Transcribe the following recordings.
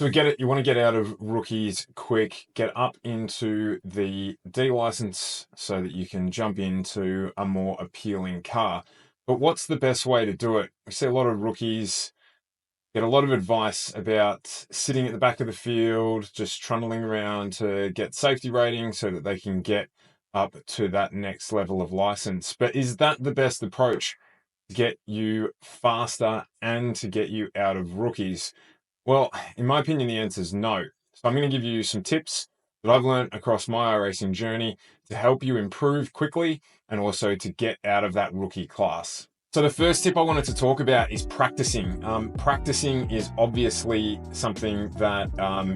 So get it, you want to get out of rookies quick, get up into the D license so that you can jump into a more appealing car. But what's the best way to do it? We see a lot of rookies get a lot of advice about sitting at the back of the field, just trundling around to get safety ratings so that they can get up to that next level of license. But is that the best approach to get you faster and to get you out of rookies? Well, in my opinion, the answer is no. So I'm going to give you some tips that I've learned across my iRacing journey to help you improve quickly and also to get out of that rookie class. So the first tip I wanted to talk about is practicing. Practicing is obviously something that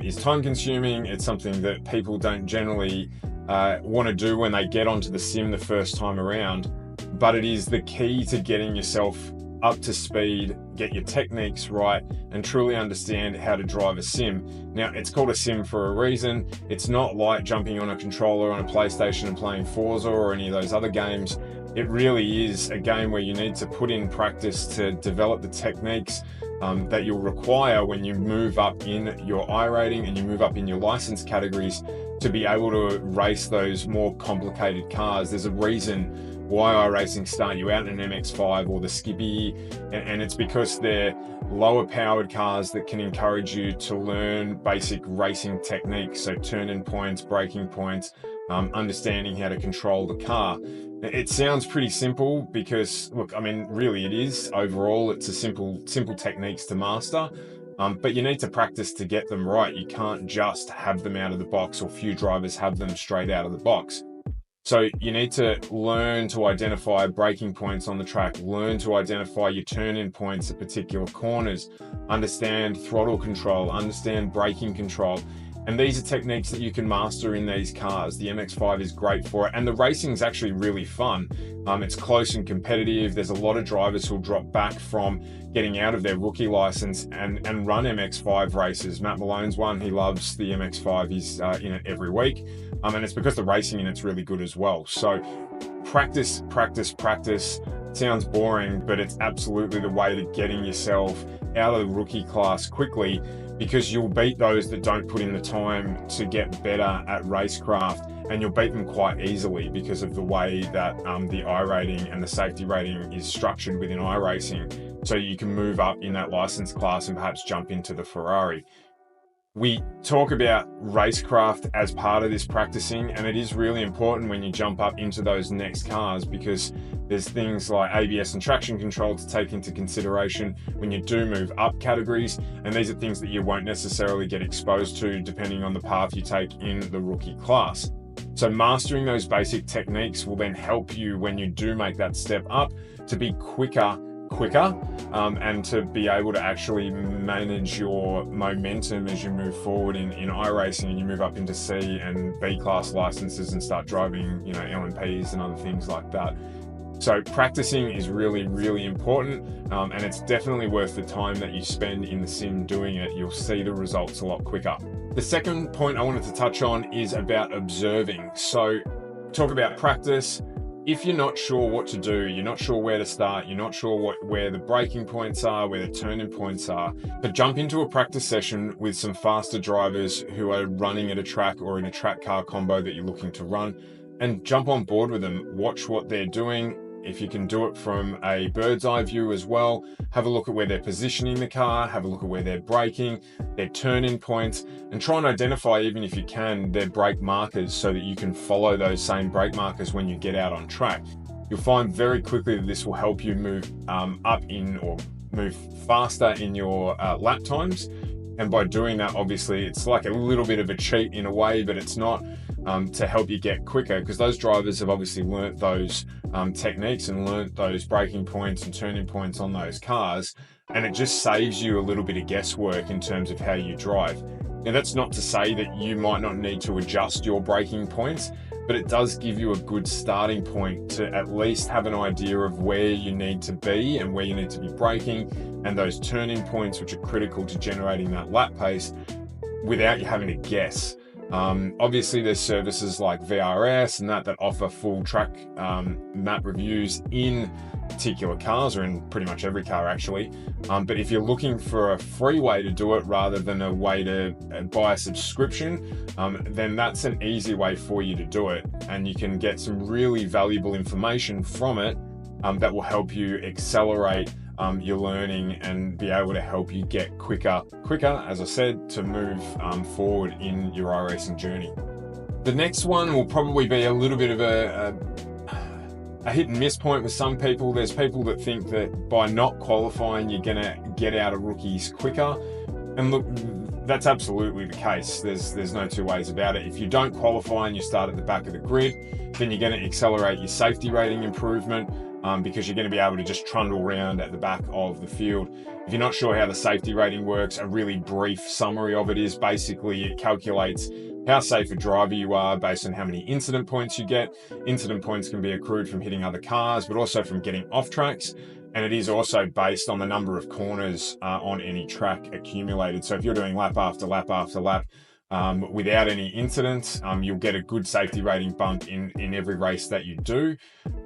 is time consuming. It's something that people don't generally want to do when they get onto the sim the first time around, but it is the key to getting yourself up to speed, get your techniques right, and truly understand how to drive a sim. Now, it's called a sim for a reason. It's not like jumping on a controller on a PlayStation and playing Forza or any of those other games. It really is a game where you need to put in practice to develop the techniques that you'll require when you move up in your iRating and you move up in your license categories to be able to race those more complicated cars. There's a reason why iRacing start you out in an MX-5 or the Skippy, and it's because they're lower powered cars that can encourage you to learn basic racing techniques. So turn-in points, braking points, understanding how to control the car. It sounds pretty simple because, look, I mean, really it is. Overall, it's a simple techniques to master, but you need to practice to get them right. You can't just have them out of the box, or few drivers have them straight out of the box. So you need to learn to identify braking points on the track, learn to identify your turn-in points at particular corners, understand throttle control, understand braking control. And these are techniques that you can master in these cars. The MX-5 is great for it. And the racing is actually really fun. It's close and competitive. There's a lot of drivers who'll drop back from getting out of their rookie license and run MX-5 races. Matt Malone's one. He loves the MX-5. He's in it every week. And it's because the racing in it's really good as well. So practice, practice, practice. It sounds boring, but it's absolutely the way to getting yourself out of the rookie class quickly, because you'll beat those that don't put in the time to get better at Racecraft, and you'll beat them quite easily because of the way that the iRating and the safety rating is structured within iRacing, so you can move up in that license class and perhaps jump into the Ferrari. We talk about Racecraft as part of this practicing, and it is really important when you jump up into those next cars, because there's things like ABS and traction control to take into consideration when you do move up categories, and these are things that you won't necessarily get exposed to depending on the path you take in the rookie class. So mastering those basic techniques will then help you when you do make that step up to be quicker, and to be able to actually manage your momentum as you move forward in iRacing and you move up into C and B class licenses and start driving, LMPs and other things like that. So practicing is really, really important, and it's definitely worth the time that you spend in the sim doing it. You'll see the results a lot quicker. The second point I wanted to touch on is about observing. So talk about practice. If you're not sure what to do, you're not sure where to start, you're not sure where the braking points are, where the turn-in points are, but jump into a practice session with some faster drivers who are running at a track or in a track car combo that you're looking to run, and jump on board with them. Watch what they're doing. If you can do it from a bird's eye view as well, have a look at where they're positioning the car, have a look at where they're braking, their turn-in points, and try and identify, even if you can, their brake markers so that you can follow those same brake markers when you get out on track. You'll find very quickly that this will help you move up in, or move faster in your lap times. And by doing that, obviously, it's like a little bit of a cheat in a way, but it's not, to help you get quicker, because those drivers have obviously learnt those techniques and learnt those braking points and turning points on those cars, and it just saves you a little bit of guesswork in terms of how you drive. Now, that's not to say that you might not need to adjust your braking points, but it does give you a good starting point to at least have an idea of where you need to be and where you need to be braking, and those turn-in points, which are critical to generating that lap pace without you having to guess. Obviously, there's services like VRS and that offer full track map reviews in particular cars, or in pretty much every car actually. But if you're looking for a free way to do it rather than a way to buy a subscription, then that's an easy way for you to do it. And you can get some really valuable information from it that will help you accelerate your learning and be able to help you get quicker, as I said, to move forward in your iRacing journey. The next one will probably be a little bit of a hit and miss point with some people. There's people that think that by not qualifying, you're gonna get out of rookies quicker. And look, that's absolutely the case. There's no two ways about it. If you don't qualify and you start at the back of the grid, then you're gonna accelerate your safety rating improvement because you're gonna be able to just trundle around at the back of the field. If you're not sure how the safety rating works, a really brief summary of it is basically it calculates how safe a driver you are based on how many incident points you get. Incident points can be accrued from hitting other cars, but also from getting off tracks. And it is also based on the number of corners on any track accumulated. So if you're doing lap after lap after lap without any incidents, you'll get a good safety rating bump in every race that you do.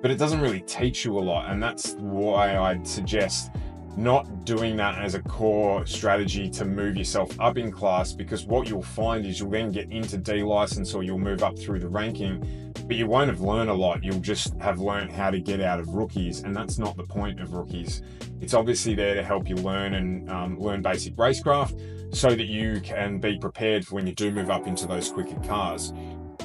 But it doesn't really teach you a lot. And that's why I'd suggest not doing that as a core strategy to move yourself up in class, because what you'll find is you'll then get into D license or you'll move up through the ranking, but you won't have learned a lot. You'll just have learned how to get out of rookies, and that's not the point of rookies. It's obviously there to help you learn and learn basic racecraft so that you can be prepared for when you do move up into those quicker cars.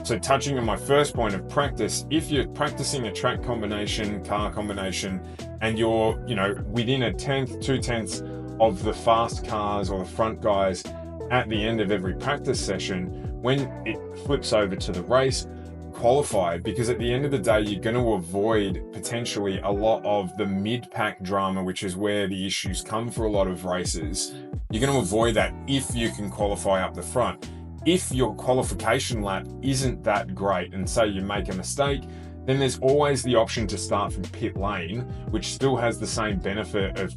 So touching on my first point of practice, if you're practicing a track combination, car combination, and you're, within 1/10, 2/10 of the fast cars or the front guys at the end of every practice session, when it flips over to the race, qualify, because at the end of the day, you're going to avoid potentially a lot of the mid-pack drama, which is where the issues come for a lot of races. You're going to avoid that if you can qualify up the front. If your qualification lap isn't that great and say you make a mistake, then there's always the option to start from pit lane, which still has the same benefit of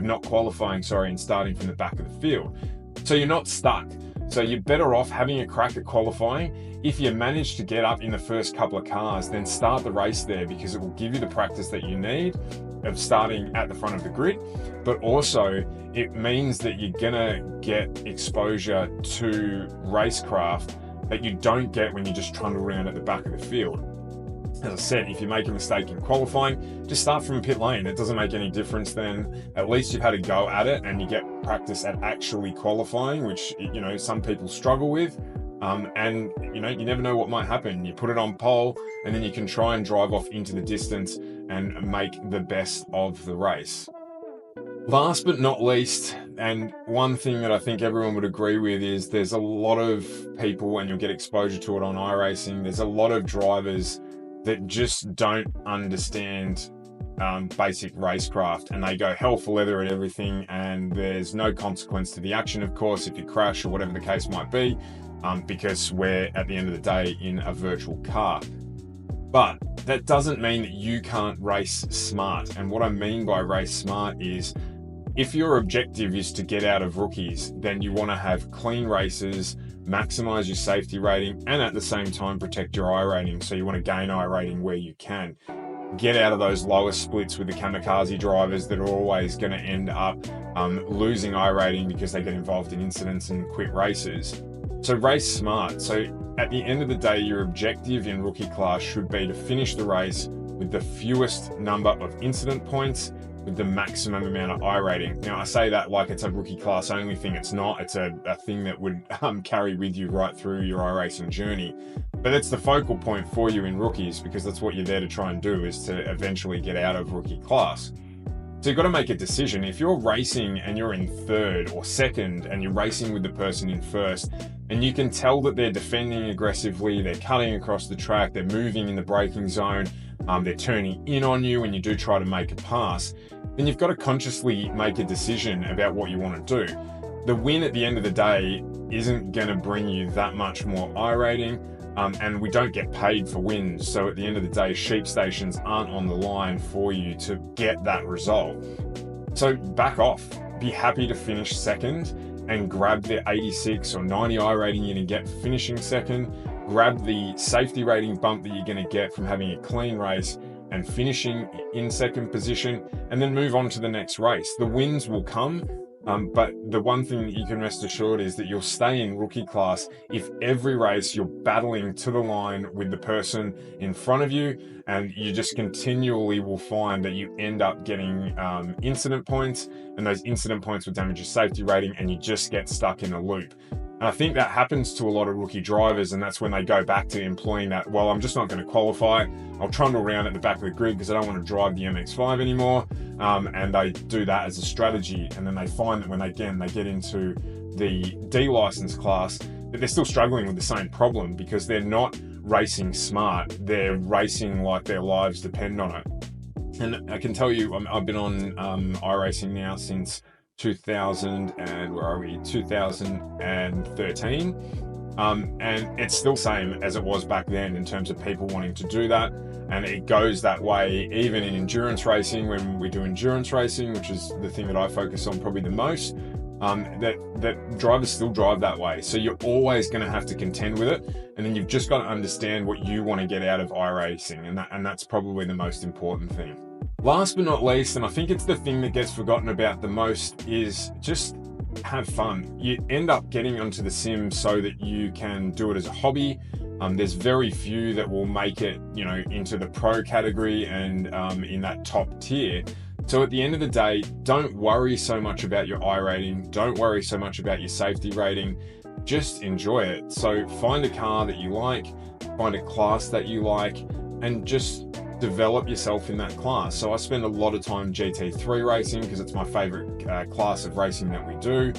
not qualifying, and starting from the back of the field. So you're not stuck. So you're better off having a crack at qualifying. If you manage to get up in the first couple of cars, then start the race there, because it will give you the practice that you need of starting at the front of the grid, but also it means that you're gonna get exposure to racecraft that you don't get when you just trundle around at the back of the field. As I said, if you make a mistake in qualifying, just start from pit lane. It doesn't make any difference then. At least you've had a go at it and you get practice at actually qualifying, which, some people struggle with. And you never know what might happen. You put it on pole and then you can try and drive off into the distance and make the best of the race. Last but not least, and one thing that I think everyone would agree with, is there's a lot of people, and you'll get exposure to it on iRacing, there's a lot of drivers that just don't understand basic racecraft, and they go hell for leather at everything, and there's no consequence to the action, of course, if you crash or whatever the case might be, because we're, at the end of the day, in a virtual car. But that doesn't mean that you can't race smart. And what I mean by race smart is, if your objective is to get out of rookies, then you want to have clean races, maximize your safety rating, and at the same time protect your I rating. So you want to gain I rating where you can. Get out of those lower splits with the kamikaze drivers that are always going to end up losing I rating because they get involved in incidents and quit races. So race smart. So at the end of the day, your objective in rookie class should be to finish the race with the fewest number of incident points with the maximum amount of I rating. Now, I say that like it's a rookie class only thing. It's not. It's a thing that would carry with you right through your iRacing journey. But it's the focal point for you in rookies, because that's what you're there to try and do, is to eventually get out of rookie class. So you've got to make a decision. If you're racing and you're in third or second and you're racing with the person in first, and you can tell that they're defending aggressively, they're cutting across the track, they're moving in the braking zone, they're turning in on you when you do try to make a pass, then you've got to consciously make a decision about what you want to do. The win at the end of the day isn't going to bring you that much more I rating, and we don't get paid for wins. So at the end of the day, sheep stations aren't on the line for you to get that result. So back off. Be happy to finish second and grab the 86 or 90 I rating you're going to get for finishing second. Grab the safety rating bump that you're going to get from having a clean race, and finishing in second position, and then move on to the next race. The wins will come, but the one thing that you can rest assured is that you'll stay in rookie class if every race you're battling to the line with the person in front of you, and you just continually will find that you end up getting incident points, and those incident points will damage your safety rating, and you just get stuck in a loop. And I think that happens to a lot of rookie drivers, and that's when they go back to employing that, well, I'm just not going to qualify. I'll trundle around at the back of the grid because I don't want to drive the MX-5 anymore. And they do that as a strategy. And then they find that when they get into the D license class, that they're still struggling with the same problem because they're not racing smart. They're racing like their lives depend on it. And I can tell you, I've been on iRacing now since 2013, and it's still same as it was back then in terms of people wanting to do that, and it goes that way even in endurance racing. When we do endurance racing, which is the thing that I focus on probably the most, that drivers still drive that way, so you're always going to have to contend with it, and then you've just got to understand what you want to get out of iRacing, and that's probably the most important thing. Last but not least, and I think it's the thing that gets forgotten about the most, is just have fun. You end up getting onto the sim so that you can do it as a hobby. There's very few that will make it, into the pro category and in that top tier. So at the end of the day, don't worry so much about your I rating. Don't worry so much about your safety rating. Just enjoy it. So find a car that you like, find a class that you like, and just develop yourself in that class. So I spend a lot of time GT3 racing because it's my favorite class of racing that we do.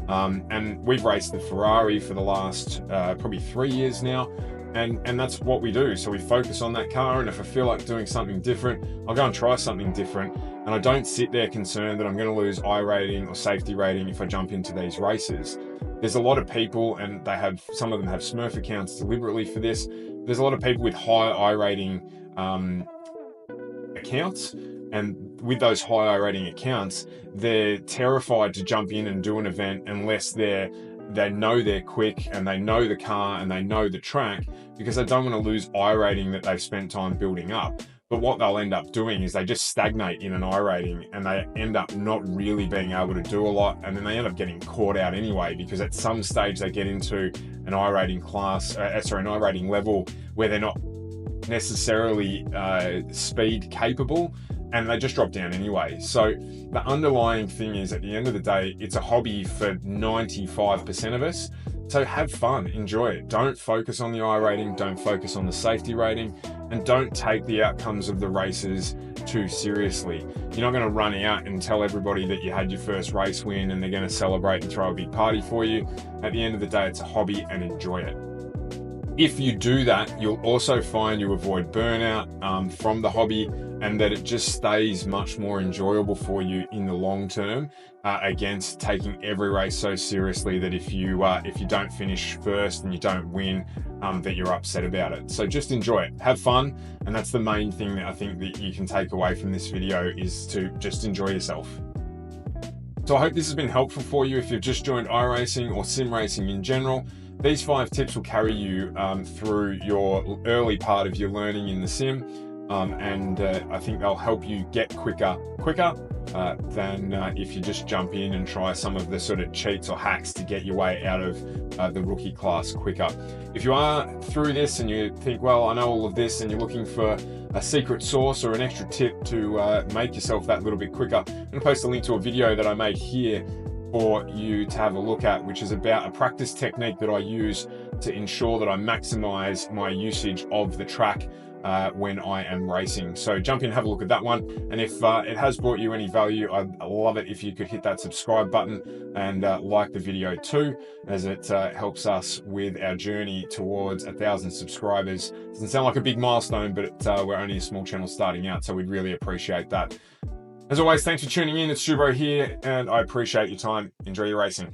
And we've raced the Ferrari for the last probably 3 years now. And that's what we do. So we focus on that car, and if I feel like doing something different, I'll go and try something different. And I don't sit there concerned that I'm going to lose I rating or safety rating if I jump into these races. There's a lot of people, and some of them have Smurf accounts deliberately for this. There's a lot of people with high I rating accounts, and with those high I rating accounts, they're terrified to jump in and do an event unless they know they're quick and they know the car and they know the track, because they don't want to lose I rating that they've spent time building up. But what they'll end up doing is they just stagnate in an I rating, and they end up not really being able to do a lot, and then they end up getting caught out anyway, because at some stage they get into an I rating class, an I rating level where they're not necessarily speed capable, and they just drop down anyway. So the underlying thing is, at the end of the day, it's a hobby for 95% of us. So have fun, enjoy it. Don't focus on the I rating, don't focus on the safety rating, and don't take the outcomes of the races too seriously. You're not going to run out and tell everybody that you had your first race win and they're going to celebrate and throw a big party for you. At the end of the day, it's a hobby, and enjoy it. If you do that, you'll also find you avoid burnout from the hobby, and that it just stays much more enjoyable for you in the long term, against taking every race so seriously that if you don't finish first and you don't win, that you're upset about it. So just enjoy it, have fun, and that's the main thing that I think that you can take away from this video, is to just enjoy yourself. So I hope this has been helpful for you if you've just joined iRacing or sim racing in general. These 5 tips will carry you through your early part of your learning in the sim, and I think they'll help you get quicker than if you just jump in and try some of the sort of cheats or hacks to get your way out of the rookie class quicker. If you are through this and you think, well, I know all of this, and you're looking for a secret sauce or an extra tip to make yourself that little bit quicker, I'm going to post a link to a video that I made here for you to have a look at, which is about a practice technique that I use to ensure that I maximize my usage of the track when I am racing. So jump in, have a look at that one, and if it has brought you any value, I'd love it if you could hit that subscribe button and like the video too, as it helps us with our journey towards 1,000 subscribers. Doesn't sound like a big milestone, but we're only a small channel starting out, so we'd really appreciate that. As always, thanks for tuning in. It's Stubro here, and I appreciate your time. Enjoy your racing.